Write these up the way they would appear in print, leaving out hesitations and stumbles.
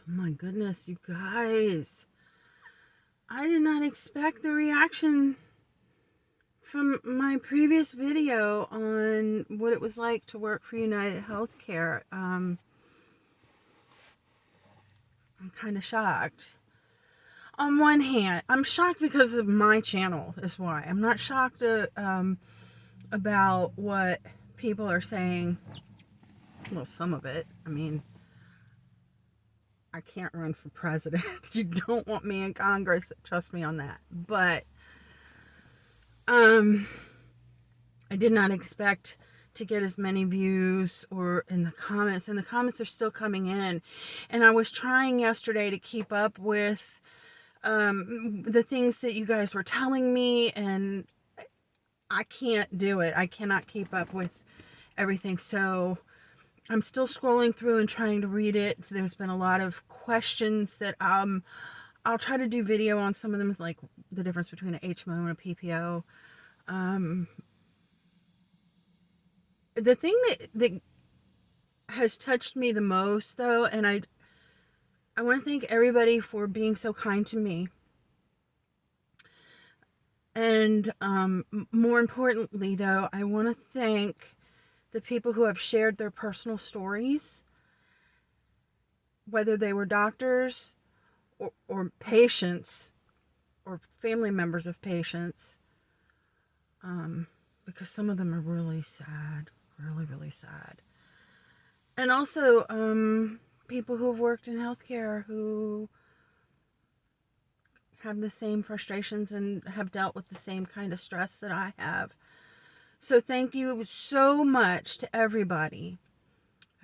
Oh my goodness, you guys. I did not expect the reaction from my previous video on what it was like to work for UnitedHealth. I'm kind of shocked. On one hand, I'm shocked because of my channel is why. I'm not shocked about what people are saying. Well, some of it. I mean, I can't run for president. You don't want me in Congress. Trust me on that. But I did not expect to get as many views or in the comments. And the comments are still coming in. And I was trying yesterday to keep up with the things that you guys were telling me, and I can't do it. I cannot keep up with everything. So I'm still scrolling through and trying to read it. There's been a lot of questions that I'll try to do video on. Some of them is like the difference between an HMO and a PPO. The thing that has touched me the most, though, and I want to thank everybody for being so kind to me. And more importantly, though, I want to thank the people who have shared their personal stories, whether they were doctors or patients or family members of patients, because some of them are really sad, really, really sad. And also people who have worked in healthcare who have the same frustrations and have dealt with the same kind of stress that I have. So thank you so much to everybody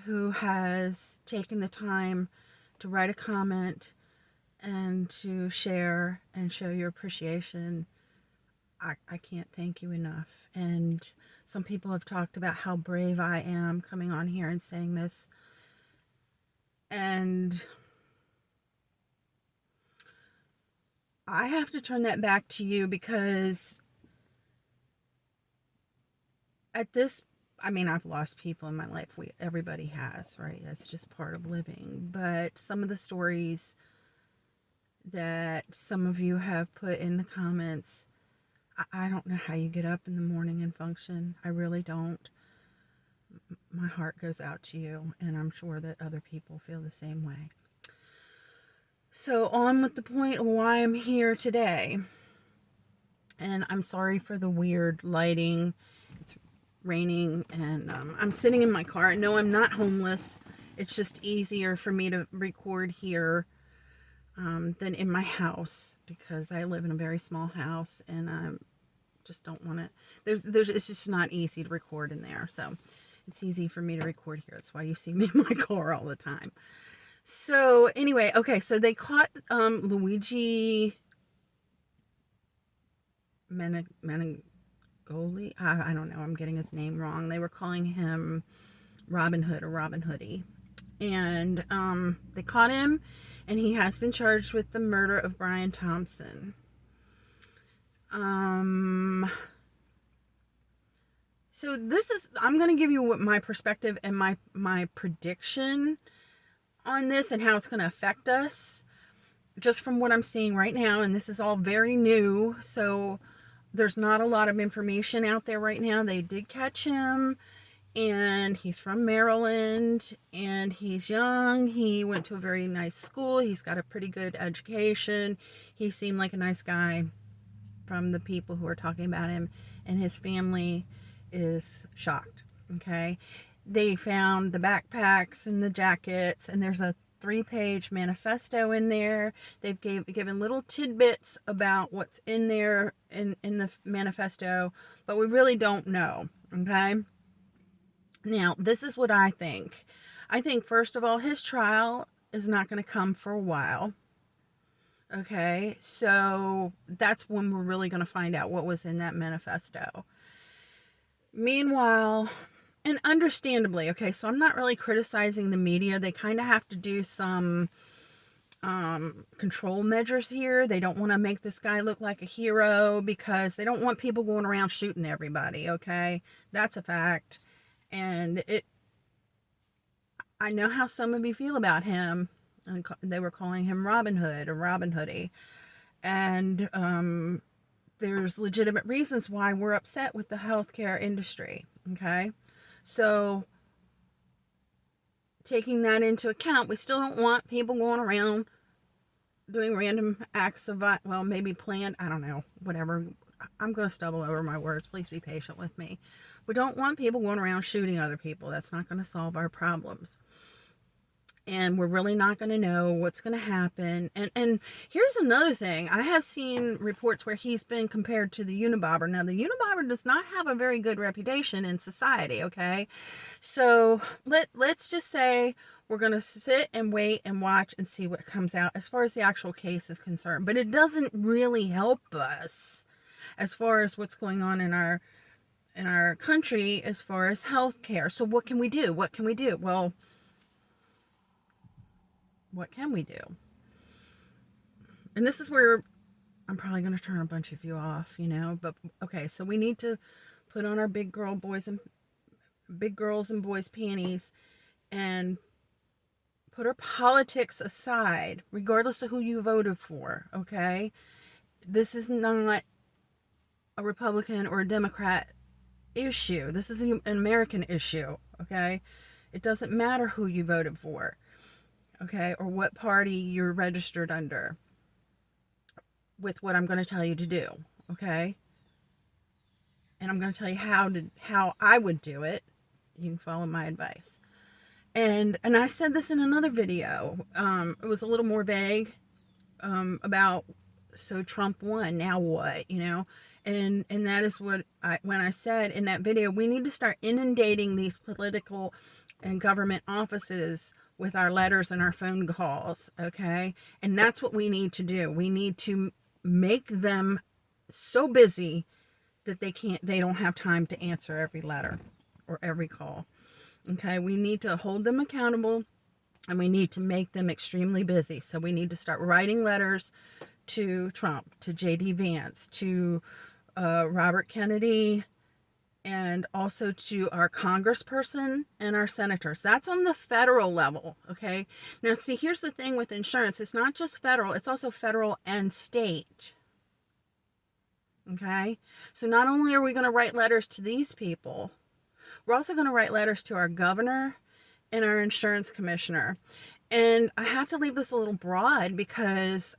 who has taken the time to write a comment and to share and show your appreciation. I can't thank you enough. And some people have talked about how brave I am coming on here and saying this. And I have to turn that back to you, because at this, I mean, I've lost people in my life. Everybody has, right? That's just part of living. But some of the stories that some of you have put in the comments, I don't know how you get up in the morning and function. I really don't. My heart goes out to you, and I'm sure that other people feel the same way. So on with the point of why I'm here today. And I'm sorry for the weird lighting. It's raining, and I'm sitting in my car. No, I'm not homeless. It's just easier for me to record here than in my house, because I live in a very small house, and I just don't want to. It's just not easy to record in there. So it's easy for me to record here. That's why you see me in my car all the time. So anyway, okay, so they caught Luigi Menegoli. I don't know, I'm getting his name wrong. They were calling him Robin Hood or Robin Hoodie. And they caught him, and he has been charged with the murder of Brian Thompson. So this is, I'm going to give you what my perspective and my prediction on this and how it's going to affect us, just from what I'm seeing right now. And this is all very new, so there's not a lot of information out there right now. They did catch him, and he's from Maryland, and he's young. He went to a very nice school. He's got a pretty good education. He seemed like a nice guy from the people who are talking about him, and his family is shocked. Okay, they found the backpacks and the jackets, and there's a 3-page manifesto in there. They've given little tidbits about what's in there in the manifesto, but we really don't know. Okay, now this is what I think. I think, first of all, his trial is not going to come for a while. Okay, so that's when we're really going to find out what was in that manifesto. Meanwhile, and understandably, okay, so I'm not really criticizing the media. They kind of have to do some control measures here. They don't want to make this guy look like a hero, because they don't want people going around shooting everybody, okay? That's a fact. And I know how some of you feel about him, and they were calling him Robin Hood or Robin Hoodie. And there's legitimate reasons why we're upset with the healthcare industry. Okay, so taking that into account, we still don't want people going around doing random acts of, well, maybe planned, I don't know, whatever. I'm going to stumble over my words. Please be patient with me. We don't want people going around shooting other people. That's not going to solve our problems. And we're really not going to know what's going to happen. And here's another thing. I have seen reports where he's been compared to the Unabomber. Now, the Unabomber does not have a very good reputation in society, okay? So let's just say we're going to sit and wait and watch and see what comes out as far as the actual case is concerned. But it doesn't really help us as far as what's going on in our country as far as healthcare. So what can we do? What can we do? Well, what can we do? And this is where I'm probably going to turn a bunch of you off, but okay, so we need to put on our big girls and boys panties and put our politics aside, regardless of who you voted for, okay? This is not a Republican or a Democrat issue. This is an American issue, okay? It doesn't matter who you voted for, okay, or what party you're registered under with what I'm going to tell you to do, okay? And I'm going to tell you how I would do it. You can follow my advice. And I said this in another video. It was a little more vague about, so Trump won, now what, And that is when I said in that video, we need to start inundating these political and government offices with our letters and our phone calls, okay? And that's what we need to do. We need to make them so busy that they don't have time to answer every letter or every call, okay? We need to hold them accountable, and we need to make them extremely busy. So we need to start writing letters to Trump, to J.D. Vance, to Robert Kennedy, and also to our congressperson and our senators. That's on the federal level, okay? Now, see, here's the thing with insurance. It's not just federal, it's also federal and state, okay? So not only are we going to write letters to these people, we're also going to write letters to our governor and our insurance commissioner. And I have to leave this a little broad because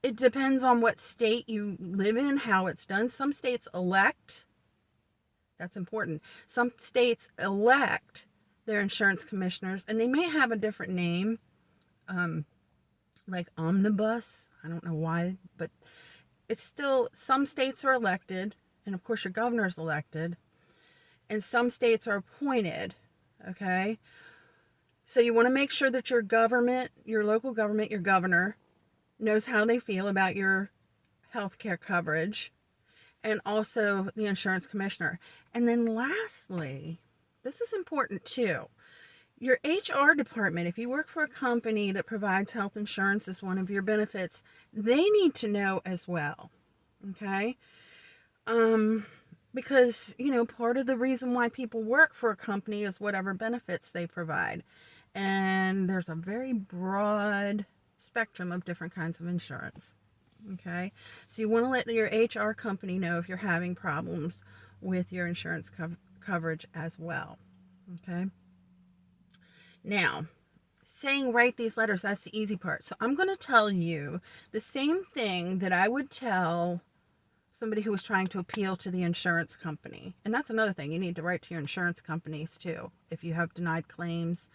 it depends on what state you live in, how it's done. Some states elect. That's important. Some states elect their insurance commissioners, and they may have a different name, like omnibus. I don't know why, but it's still, some states are elected, and of course your governor is elected, and some states are appointed, okay? So you want to make sure that your government, your local government, your governor, knows how they feel about your health care coverage, and also the insurance commissioner. And then lastly, this is important too, your HR department, if you work for a company that provides health insurance as one of your benefits, they need to know as well, okay? Because, part of the reason why people work for a company is whatever benefits they provide. And there's a very broad spectrum of different kinds of insurance. Okay, so you want to let your HR company know if you're having problems with your insurance coverage as well. Okay, now saying write these letters, that's the easy part. So I'm going to tell you the same thing that I would tell somebody who was trying to appeal to the insurance company. And that's another thing, you need to write to your insurance companies too if you have denied claims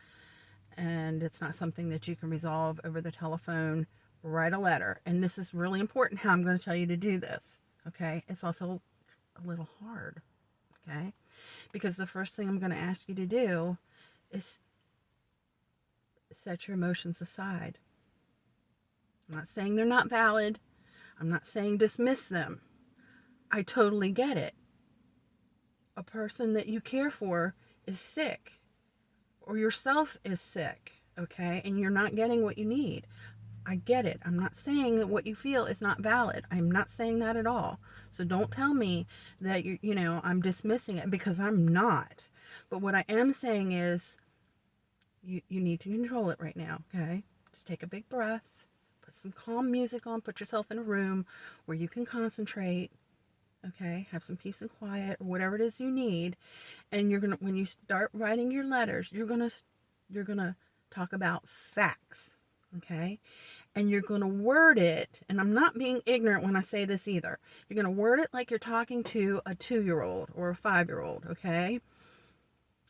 and it's not something that you can resolve over the telephone. Write a letter. And this is really important how I'm going to tell you to do this, okay? It's also a little hard, okay? Because the first thing I'm going to ask you to do is set your emotions aside. I'm not saying they're not valid. I'm not saying dismiss them. I totally get it. A person that you care for is sick, or yourself is sick, okay? And you're not getting what you need. I get it. I'm not saying that what you feel is not valid. I'm not saying that at all. So don't tell me that I'm dismissing it, because I'm not. But what I am saying is you need to control it right now, okay? Just take a big breath, put some calm music on, put yourself in a room where you can concentrate, okay? Have some peace and quiet or whatever it is you need. And you're going to, when you start writing your letters, you're going to talk about facts, okay? And you're going to word it, and I'm not being ignorant when I say this either. You're going to word it like you're talking to a 2-year-old or a 5-year-old, okay?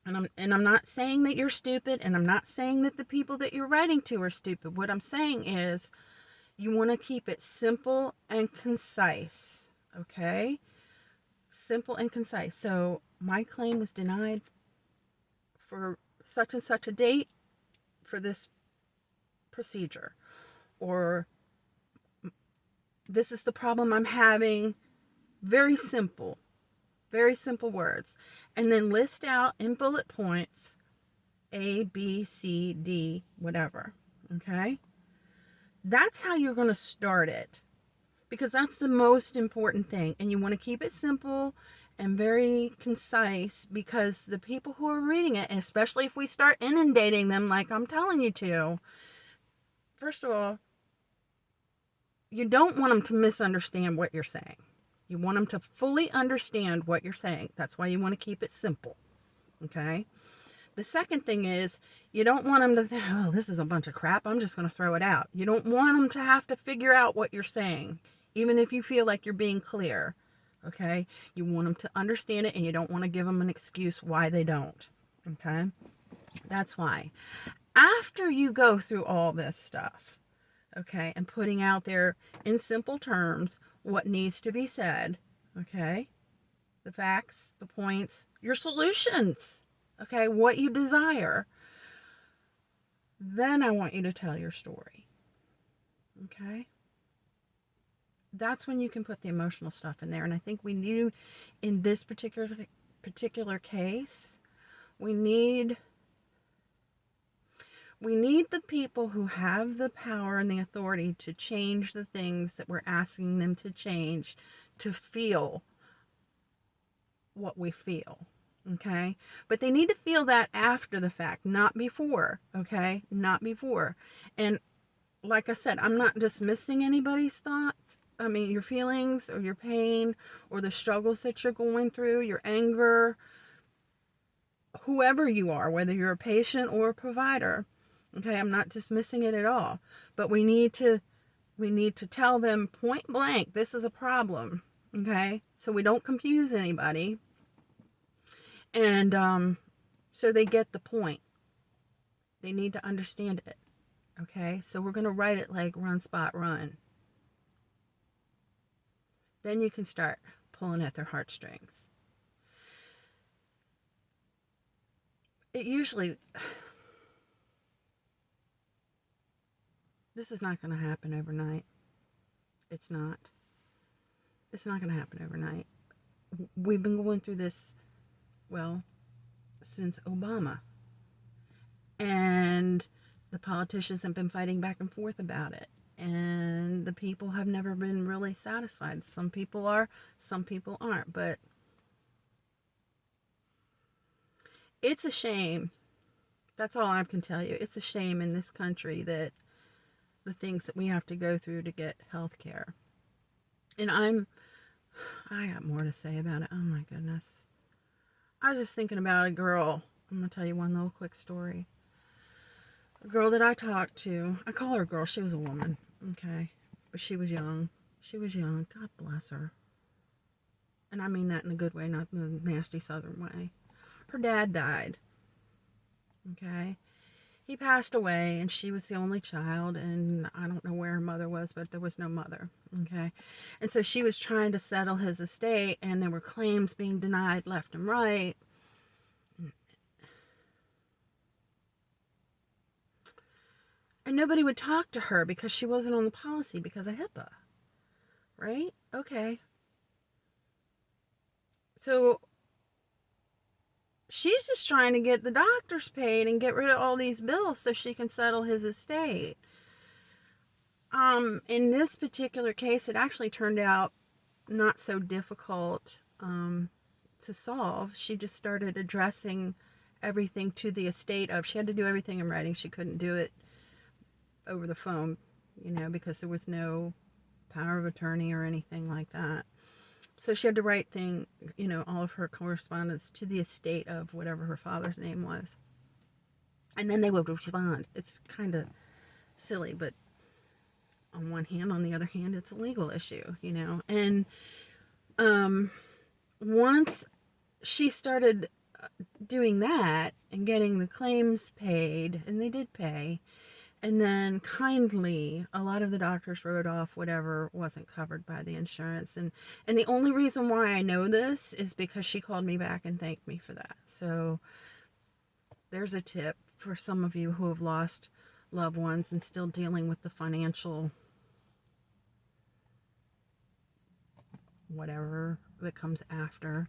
And I'm not saying that you're stupid, and I'm not saying that the people that you're writing to are stupid. What I'm saying is you want to keep it simple and concise, okay? Simple and concise. So my claim was denied for such and such a date for this procedure, or this is the problem I'm having. Very simple words. And then list out in bullet points A, B, C, D, whatever. Okay? That's how you're going to start it, because that's the most important thing. And you want to keep it simple and very concise, because the people who are reading it, and especially if we start inundating them like I'm telling you to, first of all, you don't want them to misunderstand what you're saying. You want them to fully understand what you're saying. That's why you want to keep it simple. Okay? The second thing is, you don't want them to think, oh, this is a bunch of crap, I'm just going to throw it out. You don't want them to have to figure out what you're saying, even if you feel like you're being clear. Okay? You want them to understand it, and you don't want to give them an excuse why they don't. Okay? That's why. After you go through all this stuff, okay, and putting out there in simple terms what needs to be said, okay, the facts, the points, your solutions, okay, what you desire, then I want you to tell your story, okay? That's when you can put the emotional stuff in there. And I think we need, in this particular case, we need the people who have the power and the authority to change the things that we're asking them to change, to feel what we feel, okay? But they need to feel that after the fact, not before, okay? Not before. And like I said, I'm not dismissing anybody's thoughts. I mean, your feelings or your pain or the struggles that you're going through, your anger, whoever you are, whether you're a patient or a provider. Okay, I'm not dismissing it at all, but we need to tell them point blank, this is a problem, okay? So we don't confuse anybody, and so they get the point. They need to understand it, okay? So we're going to write it like run, spot, run. Then you can start pulling at their heartstrings. It usually... This is not going to happen overnight. It's not. It's not going to happen overnight. We've been going through this, well, since Obama. And the politicians have been fighting back and forth about it. And the people have never been really satisfied. Some people are, some people aren't. But it's a shame. That's all I can tell you. It's a shame in this country that the things that we have to go through to get health care. And I got more to say about it. Oh my goodness. I was just thinking about a girl. I'm going to tell you one little quick story. A girl that I talked to. I call her a girl. She was a woman. Okay. But she was young. She was young. God bless her. And I mean that in a good way, not in the nasty southern way. Her dad died. Okay. He passed away, and she was the only child, and I don't know where her mother was, but there was no mother, okay? And so she was trying to settle his estate, and there were claims being denied left and right. And nobody would talk to her because she wasn't on the policy because of HIPAA, right? Okay. So she's just trying to get the doctors paid and get rid of all these bills so she can settle his estate. In this particular case, it actually turned out not so difficult to solve. She just started addressing everything to the estate of, she had to do everything in writing. She couldn't do it over the phone, because there was no power of attorney or anything like that. So she had to write all of her correspondence to the estate of whatever her father's name was. And then they would respond. It's kind of silly, but on one hand, on the other hand, it's a legal issue, And once she started doing that and getting the claims paid, and they did pay, and then kindly, a lot of the doctors wrote off whatever wasn't covered by the insurance. And the only reason why I know this is because she called me back and thanked me for that. So there's a tip for some of you who have lost loved ones and still dealing with the financial whatever that comes after.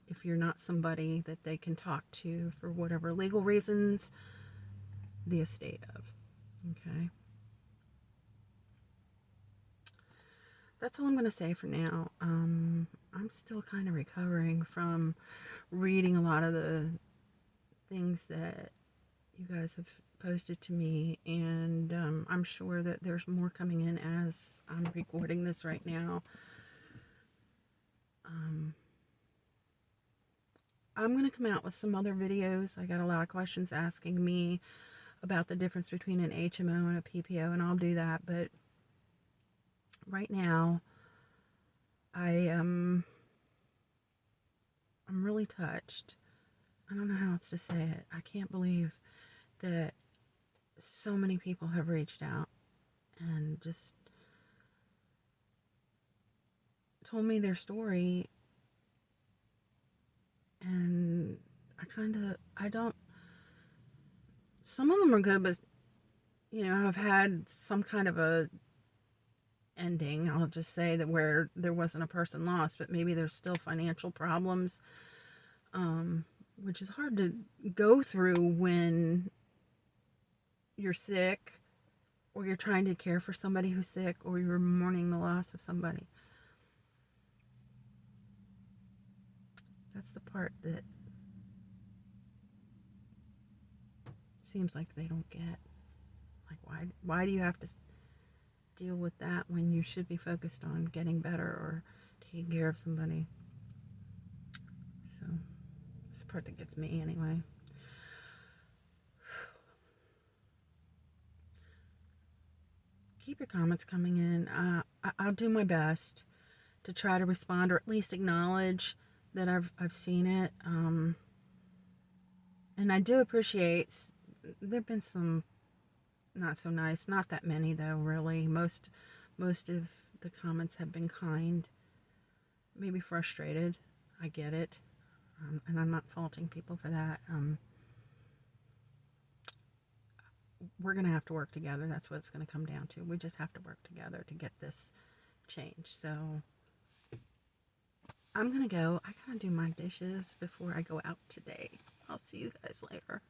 If you're not somebody that they can talk to for whatever legal reasons, the estate of. Okay. That's all I'm going to say for now. I'm still kind of recovering from reading a lot of the things that you guys have posted to me, and I'm sure that there's more coming in as I'm recording this right now. I'm going to come out with some other videos. I got a lot of questions asking me about the difference between an HMO and a PPO, and I'll do that. But right now, I'm really touched. I don't know how else to say it. I can't believe that so many people have reached out and just told me their story. And some of them are good, but, I've had some kind of a ending, I'll just say, that where there wasn't a person lost, but maybe there's still financial problems, which is hard to go through when you're sick, or you're trying to care for somebody who's sick, or you're mourning the loss of somebody. That's the part that seems like they don't get. Like, why do you have to deal with that when you should be focused on getting better or taking care of somebody? So, it's the part that gets me anyway. Keep your comments coming in. I'll do my best to try to respond, or at least acknowledge that I've seen it. And I do appreciate, there've been some not so nice, not that many though, really. Most of the comments have been kind, maybe frustrated. I get it. And I'm not faulting people for that. We're going to have to work together. That's what it's going to come down to. We just have to work together to get this changed. So I'm going to go. I got to do my dishes before I go out today. I'll see you guys later.